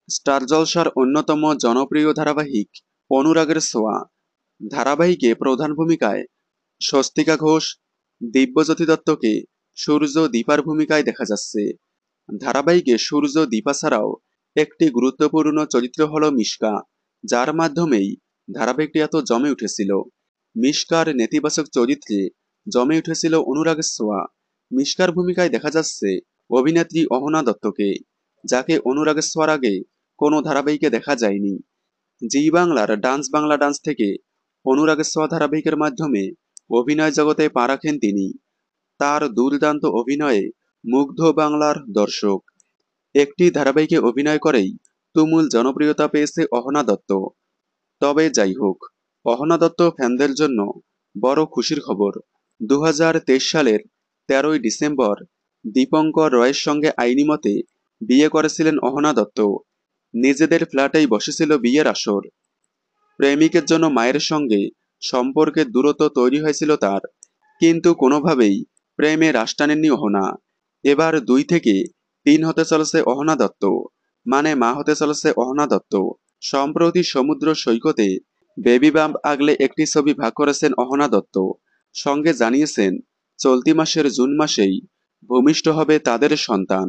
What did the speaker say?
Star জলসার অন্যতম জনপ্রিয় ধারাবাহিক অনুরাগের ছোঁয়া ধারাবাহিকে প্রধান ভূমিকায় স্বস্তিকা ঘোষ, দিব্যজ্যোতি দত্তকে সূর্য দীপার ভূমিকায় দেখা যাচ্ছে। ধারাবাহিকে সূর্য দীপা ছাড়াও একটি গুরুত্বপূর্ণ চরিত্র হলো মিশকা, যার মাধ্যমেই ধারাবাহিকটি এত জমে উঠেছিল। মিশকার নেতিবাচক চরিত্রে জমে উঠেছিল অনুরাগের ছোঁয়া। মিশকার ভূমিকায় দেখা যাচ্ছে অভিনেত্রী অহনা দত্তকে, যাকে অনুরাগের ছোঁয়ার আগে কোনো ধারাবাহিকে দেখা যায়নি। জি বাংলার ডান্স বাংলা ডান্স থেকে অনুরাগের ছোঁয়া ধারাবাহিকের মাধ্যমে অভিনয় জগতে পা রাখেন তিনি। তার দুর্দান্ত অভিনয়ে মুগ্ধ বাংলার দর্শক। একটি ধারাবাহিকে অভিনয় করেই তুমুল জনপ্রিয়তা পেয়েছে অহনা দত্ত। তবে যাই হোক, অহনা দত্ত ফ্যানদের জন্য বড় খুশির খবর। 2023 সালের 13ই ডিসেম্বর দীপঙ্কর রয়ের সঙ্গে আইনি মতে বিয়ে করেছিলেন অহনা দত্ত। নিজেদের ফ্ল্যাটেই বসেছিল বিয়ের আসর। প্রেমিকের জন্য মায়ের সঙ্গে সম্পর্কের দূরত্ব তৈরি হয়েছিল তার, কিন্তু কোনোভাবেই প্রেমে রাশ টানেননি অহনা। এবার 2 থেকে 3 হতে চলেছে অহনা দত্ত, মানে মা হতে চলেছে অহনা দত্ত। সম্প্রতি সমুদ্র সৈকতে বেবি বাম্প আগলে একটি ছবি ভাগ করেছেন অহনা দত্ত। সঙ্গে জানিয়েছেন চলতি মাসের জুন মাসেই ভূমিষ্ঠ হবে তাদের সন্তান।